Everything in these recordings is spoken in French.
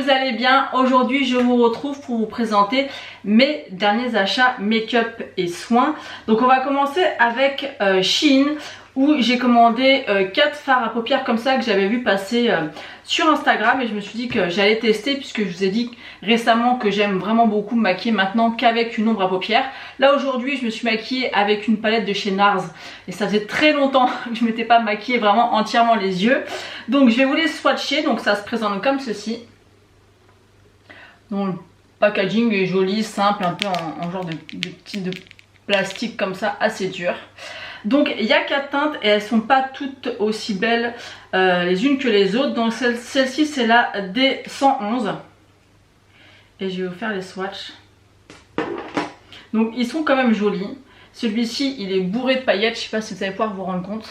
vous allez bien. Aujourd'hui je vous retrouve pour vous présenter mes derniers achats make-up et soins. Donc on va commencer avec Shein, où j'ai commandé 4 fards à paupières comme ça que j'avais vu passer sur Instagram, et je me suis dit que j'allais tester puisque je vous ai dit récemment que j'aime vraiment beaucoup me maquiller maintenant qu'avec une ombre à paupières. Là aujourd'hui je me suis maquillée avec une palette de chez NARS et ça faisait très longtemps que je ne m'étais pas maquillée vraiment entièrement les yeux. Donc je vais vous les swatcher. Donc ça se présente comme ceci. Donc le packaging est joli, simple, un peu en genre de plastique comme ça, assez dur. Donc il y a 4 teintes et elles sont pas toutes aussi belles les unes que les autres. Donc celle-ci c'est la D111 et je vais vous faire les swatchs. Donc ils sont quand même jolis. Celui-ci il est bourré de paillettes, je sais pas si vous allez pouvoir vous rendre compte.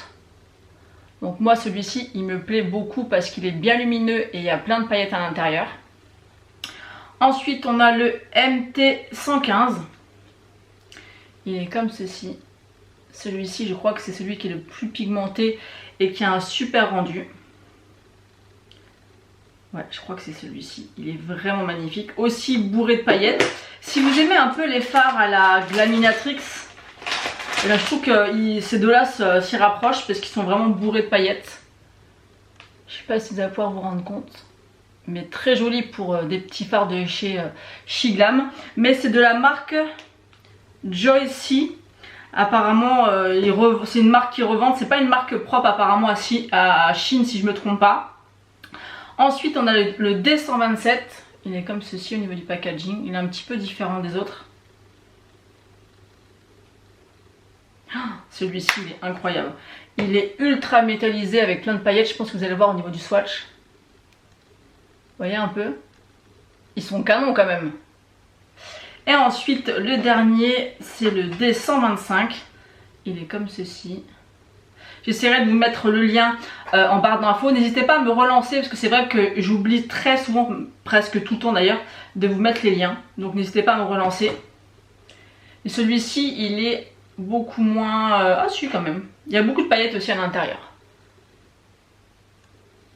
Donc moi celui-ci il me plaît beaucoup parce qu'il est bien lumineux et il y a plein de paillettes à l'intérieur. Ensuite on a le MT115. Il est comme ceci. Celui-ci je crois que c'est celui qui est le plus pigmenté et qui a un super rendu. Ouais, je crois que c'est celui-ci. Il est vraiment magnifique. Aussi bourré de paillettes. Si vous aimez un peu les fards à la Glaminatrix, et là, je trouve que ces deux-là s'y rapprochent parce qu'ils sont vraiment bourrés de paillettes. Je sais pas si vous allez pouvoir vous rendre compte. Mais très joli pour des petits fards de chez Shiglam. Mais c'est de la marque Joyce. Apparemment c'est une marque qui revend, c'est pas une marque propre apparemment à Shein si je me trompe pas. Ensuite on a le D127, il est comme ceci au niveau du packaging, il est un petit peu différent des autres. Celui-ci il est incroyable, il est ultra métallisé avec plein de paillettes, je pense que vous allez voir au niveau du swatch. Vous voyez un peu, ils sont canons quand même. Et ensuite le dernier c'est le D125, il est comme ceci. J'essaierai de vous mettre le lien en barre d'infos. N'hésitez pas à me relancer parce que c'est vrai que j'oublie très souvent, presque tout le temps d'ailleurs, de vous mettre les liens. Donc n'hésitez pas à me relancer. Et celui-ci il est beaucoup moins... Ah si quand même, il y a beaucoup de paillettes aussi à l'intérieur.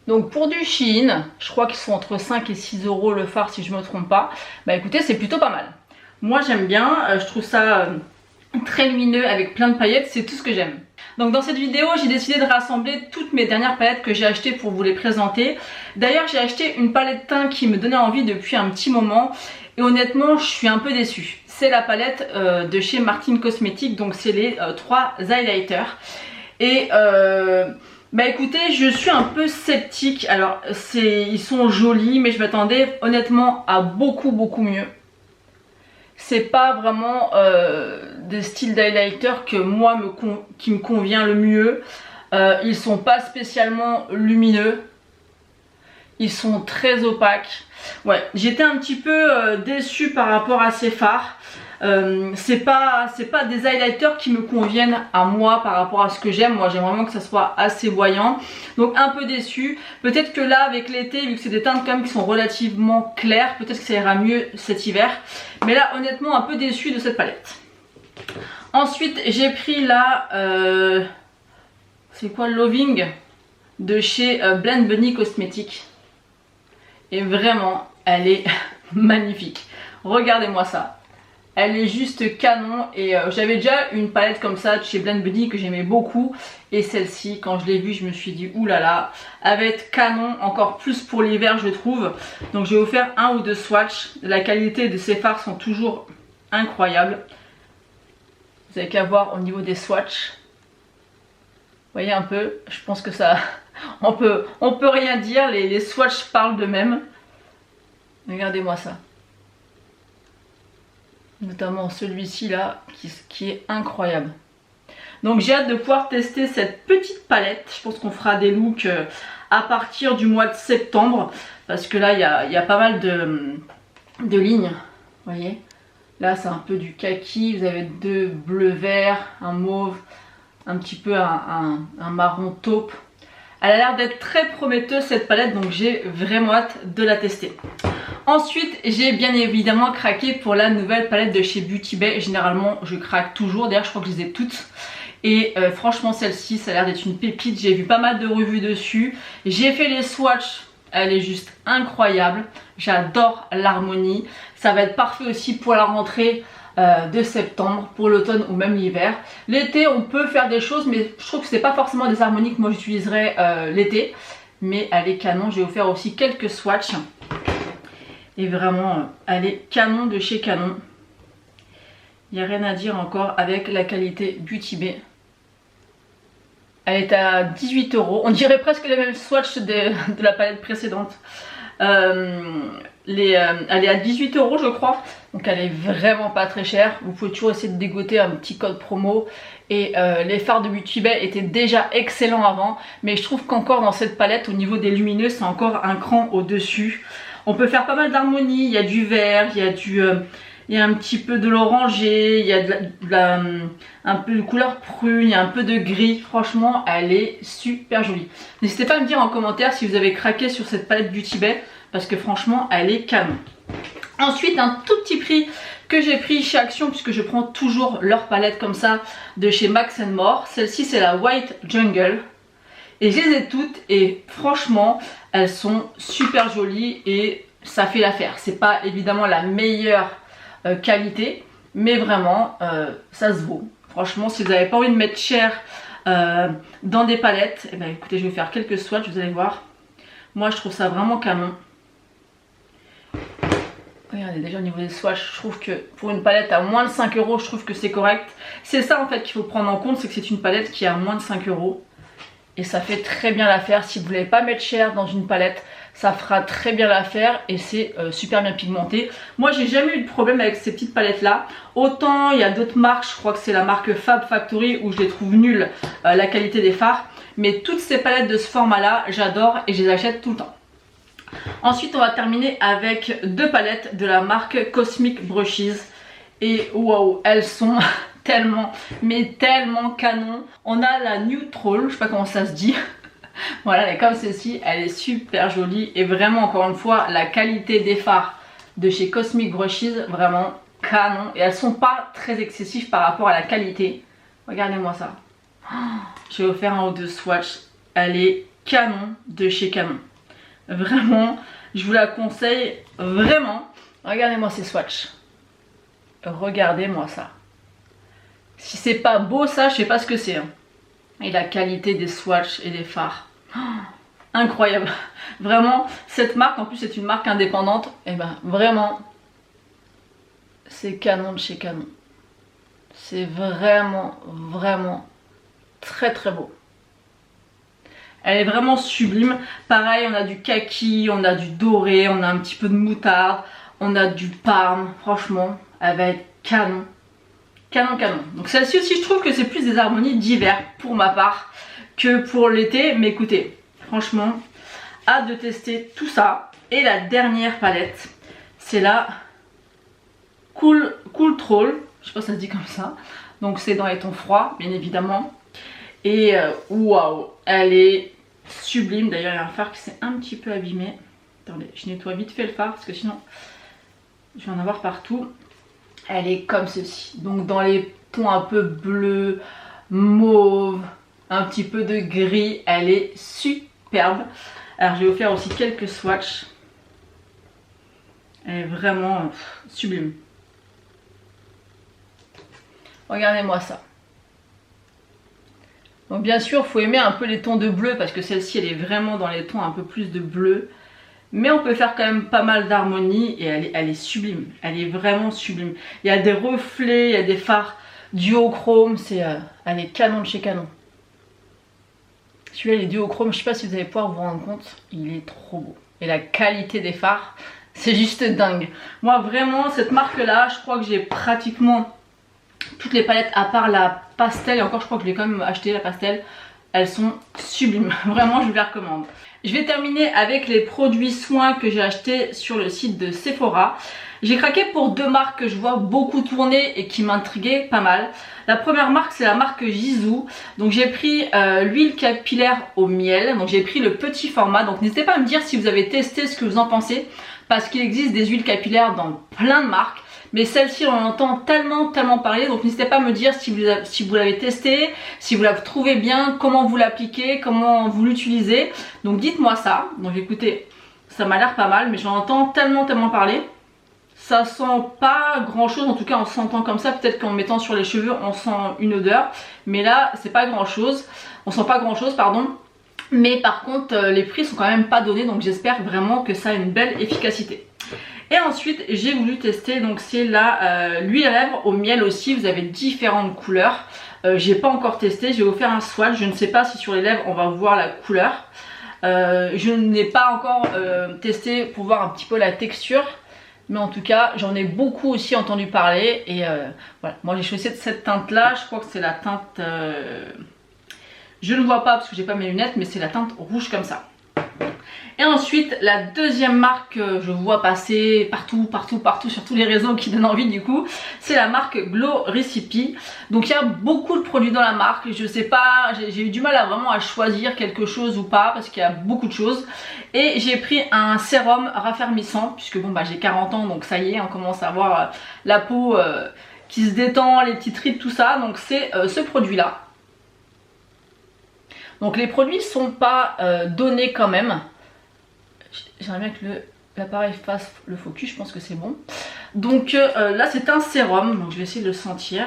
Donc pour du Shein, je crois qu'ils sont entre 5 et 6 € le fard si je me trompe pas. Bah écoutez, c'est plutôt pas mal. Moi j'aime bien, je trouve ça très lumineux avec plein de paillettes, c'est tout ce que j'aime. Donc dans cette vidéo j'ai décidé de rassembler toutes mes dernières palettes que j'ai achetées pour vous les présenter. D'ailleurs j'ai acheté une palette teint qui me donnait envie depuis un petit moment et honnêtement je suis un peu déçue. C'est la palette de chez Martine Cosmetics, donc c'est les 3 highlighters. Et bah écoutez, je suis un peu sceptique. Alors ils sont jolis mais je m'attendais honnêtement à beaucoup mieux. C'est pas vraiment des styles d'highlighter que moi qui me convient le mieux. Ils sont pas spécialement lumineux. Ils sont très opaques. Ouais, j'étais un petit peu déçue par rapport à ces fards. C'est pas des highlighters qui me conviennent à moi par rapport à ce que j'aime. Moi j'aime vraiment que ça soit assez voyant. Donc un peu déçue. Peut-être que là avec l'été, vu que c'est des teintes quand même qui sont relativement claires, peut-être que ça ira mieux cet hiver. Mais là honnêtement un peu déçue de cette palette. Ensuite j'ai pris la... c'est quoi, Loving de chez Blend Bunny Cosmetics. Et vraiment elle est magnifique. Regardez-moi ça. Elle est juste canon et j'avais déjà une palette comme ça de chez Blend Bunny que j'aimais beaucoup. Et celle-ci, quand je l'ai vue, je me suis dit oulala, elle va être canon, encore plus pour l'hiver je trouve. Donc je vais vous faire 1 ou 2 swatchs. La qualité de ces fards sont toujours incroyables. Vous avez qu'à voir au niveau des swatchs. Vous voyez un peu, je pense que ça... on peut rien dire, les swatchs parlent d'eux-mêmes. Regardez-moi ça. Notamment celui-ci là qui est incroyable. Donc j'ai hâte de pouvoir tester cette petite palette. Je pense qu'on fera des looks à partir du mois de septembre, parce que là il y a pas mal de lignes. Vous voyez, là c'est un peu du kaki, vous avez 2 bleus verts, un mauve, un petit peu un marron taupe. Elle a l'air d'être très prometteuse cette palette, donc j'ai vraiment hâte de la tester. Ensuite j'ai bien évidemment craqué pour la nouvelle palette de chez Beauty Bay. Généralement je craque toujours, d'ailleurs je crois que je les ai toutes. Et franchement celle-ci ça a l'air d'être une pépite, j'ai vu pas mal de revues dessus. J'ai fait les swatchs elle est juste incroyable. J'adore l'harmonie. Ça va être parfait aussi pour la rentrée de septembre, pour l'automne ou même l'hiver. L'été, on peut faire des choses, mais je trouve que c'est pas forcément des harmonies que moi j'utiliserai l'été. Mais elle est canon. J'ai offert aussi quelques swatchs. Et vraiment, elle est canon de chez Canon. Il n'y a rien à dire encore avec la qualité Beauty Bay. Elle est à 18 €. On dirait presque les mêmes swatchs de la palette précédente. Elle est à 18 € je crois. Donc elle est vraiment pas très chère. Vous pouvez toujours essayer de dégoter un petit code promo. Et les fards de Beauty Bay étaient déjà excellents avant. Mais je trouve qu'encore dans cette palette, au niveau des lumineux, c'est encore un cran au-dessus. On peut faire pas mal d'harmonie. Il y a du vert, il y a un petit peu de l'orangé, il y a un peu de couleur prune, il y a un peu de gris. Franchement, elle est super jolie. N'hésitez pas à me dire en commentaire si vous avez craqué sur cette palette Beauty Bay, parce que franchement, elle est canon. Ensuite, un tout petit prix que j'ai pris chez Action, puisque je prends toujours leur palette comme ça de chez Max More. Celle-ci, c'est la White Jungle. Et je les ai toutes et franchement, elles sont super jolies et ça fait l'affaire. C'est pas évidemment la meilleure qualité, mais vraiment ça se vaut. Franchement, si vous n'avez pas envie de mettre cher dans des palettes, eh ben, écoutez, je vais faire quelques swatchs, vous allez voir. Moi, je trouve ça vraiment canon. Regardez, déjà au niveau des swatchs, je trouve que pour une palette à moins de 5 €, je trouve que c'est correct. C'est ça en fait qu'il faut prendre en compte, c'est que c'est une palette qui est à moins de 5 €. Et ça fait très bien l'affaire. Si vous voulez pas mettre cher dans une palette, ça fera très bien l'affaire et c'est super bien pigmenté. Moi, j'ai jamais eu de problème avec ces petites palettes là. Autant il y a d'autres marques, je crois que c'est la marque Fab Factory où je les trouve nulles la qualité des fards. Mais toutes ces palettes de ce format là, j'adore et je les achète tout le temps. Ensuite, on va terminer avec deux palettes de la marque Cosmic Brushes. Et waouh, elles sont tellement, mais tellement canon. On a la Neutral, je sais pas comment ça se dit. Voilà, elle est comme celle-ci, elle est super jolie. Et vraiment, encore une fois, la qualité des fards de chez Cosmic Brushes, vraiment canon. Et elles sont pas très excessives par rapport à la qualité. Regardez-moi ça. J'ai offert un ou deux swatchs. Elle est canon de chez Canon. Vraiment, je vous la conseille vraiment. Regardez-moi ces swatchs. Regardez-moi ça. Si c'est pas beau ça, je sais pas ce que c'est. Hein. Et la qualité des swatchs et des fards. Oh, incroyable. Vraiment, cette marque, en plus c'est une marque indépendante. Et ben vraiment, c'est canon de chez Canon. C'est vraiment, vraiment très très beau. Elle est vraiment sublime. Pareil, on a du kaki, on a du doré, on a un petit peu de moutarde, on a du parme. Franchement, elle va être canon. Canon, canon. Donc celle-ci aussi, je trouve que c'est plus des harmonies d'hiver pour ma part que pour l'été. Mais écoutez, franchement, hâte de tester tout ça. Et la dernière palette, c'est la Cool Troll. Je sais pas si ça se dit comme ça. Donc c'est dans les tons froids, bien évidemment. Et waouh, elle est sublime. D'ailleurs, il y a un fard qui s'est un petit peu abîmé. Attendez, je nettoie vite fait le fard parce que sinon, je vais en avoir partout. Elle est comme ceci. Donc dans les tons un peu bleu, mauve, un petit peu de gris. Elle est superbe. Alors j'ai offert aussi quelques swatchs. Elle est vraiment sublime. Regardez-moi ça. Donc bien sûr, il faut aimer un peu les tons de bleu parce que celle-ci, elle est vraiment dans les tons un peu plus de bleu. Mais on peut faire quand même pas mal d'harmonie et elle est sublime. Elle est vraiment sublime. Il y a des reflets, il y a des fards duochrome. Elle est canon de chez Canon. Celui-là, il est duochrome. Je sais pas si vous allez pouvoir vous rendre compte. Il est trop beau. Et la qualité des fards, c'est juste dingue. Moi, vraiment, cette marque-là, je crois que j'ai pratiquement toutes les palettes à part la pastel. Et encore, je crois que je l'ai quand même acheté, la pastel. Elles sont sublimes. Vraiment, je vous les recommande. Je vais terminer avec les produits soins que j'ai achetés sur le site de Sephora. J'ai craqué pour deux marques que je vois beaucoup tourner et qui m'intriguaient pas mal. La première marque, c'est la marque Jisoo. Donc j'ai pris l'huile capillaire au miel. Donc j'ai pris le petit format. Donc n'hésitez pas à me dire si vous avez testé, ce que vous en pensez. Parce qu'il existe des huiles capillaires dans plein de marques. Mais celle-ci, on en entend tellement parler. Donc n'hésitez pas à me dire si vous l'avez testé, si vous la trouvez bien, comment vous l'appliquez, comment vous l'utilisez. Donc dites-moi ça. Donc écoutez, ça m'a l'air pas mal, mais j'en entends tellement parler. Ça sent pas grand chose, en tout cas en sentant comme ça, peut-être qu'en mettant sur les cheveux on sent une odeur, mais là c'est pas grand chose, on sent pas grand chose pardon. Mais par contre les prix sont quand même pas donnés, donc j'espère vraiment que ça a une belle efficacité. Et ensuite j'ai voulu tester, donc c'est là l'huile à lèvres au miel aussi, vous avez différentes couleurs. J'ai pas encore testé, j'ai offert un swatch, je ne sais pas si sur les lèvres on va voir la couleur. Je n'ai pas encore testé pour voir un petit peu la texture. Mais en tout cas, j'en ai beaucoup aussi entendu parler. Et voilà, moi j'ai choisi cette teinte là. Je crois que c'est la teinte... je ne vois pas parce que j'ai pas mes lunettes, mais c'est la teinte rouge comme ça. Et ensuite, la deuxième marque que je vois passer partout sur tous les réseaux qui donnent envie du coup, c'est la marque Glow Recipe. Donc il y a beaucoup de produits dans la marque, je sais pas, j'ai eu du mal vraiment à choisir quelque chose ou pas parce qu'il y a beaucoup de choses. Et j'ai pris un sérum raffermissant puisque bon bah j'ai 40 ans donc ça y est, on commence à avoir la peau qui se détend, les petites rides, tout ça. Donc c'est ce produit là. Donc les produits sont pas donnés quand même. J'aimerais bien que l'appareil fasse le focus, je pense que c'est bon. Donc là c'est un sérum, donc je vais essayer de le sentir.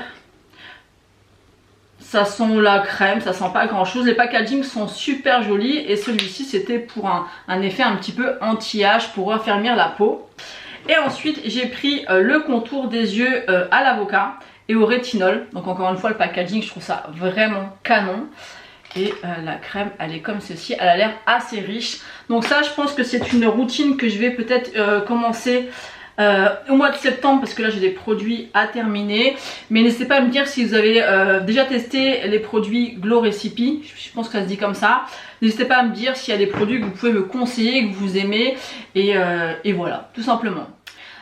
Ça sent la crème, ça sent pas grand chose. Les packagings sont super jolis et celui-ci c'était pour un effet un petit peu anti-âge, pour raffermir la peau. Et ensuite j'ai pris le contour des yeux à l'avocat et au rétinol. Donc encore une fois le packaging je trouve ça vraiment canon. Et la crème elle est comme ceci, elle a l'air assez riche. Donc ça je pense que c'est une routine que je vais peut-être commencer au mois de septembre parce que là j'ai des produits à terminer. Mais n'hésitez pas à me dire si vous avez déjà testé les produits Glow Recipe, je pense que ça se dit comme ça. N'hésitez pas à me dire s'il y a des produits que vous pouvez me conseiller, que vous aimez et voilà, tout simplement.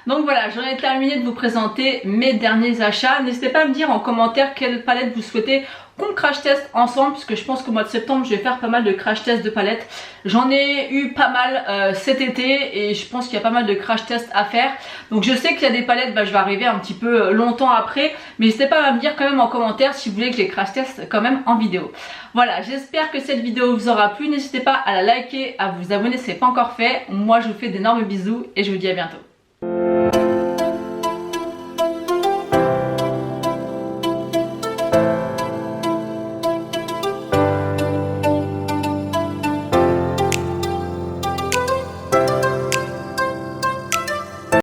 Donc voilà, j'en ai terminé de vous présenter mes derniers achats. N'hésitez pas à me dire en commentaire quelle palette vous souhaitez qu'on crash test ensemble, puisque je pense qu'au mois de septembre je vais faire pas mal de crash test de palettes. J'en ai eu pas mal cet été et je pense qu'il y a pas mal de crash test à faire. Donc je sais qu'il y a des palettes, je vais arriver un petit peu longtemps après, mais n'hésitez pas à me dire quand même en commentaire si vous voulez que je les crash test quand même en vidéo. Voilà, j'espère que cette vidéo vous aura plu. N'hésitez pas à la liker, à vous abonner si ce n'est pas encore fait. Moi je vous fais d'énormes bisous et je vous dis à bientôt.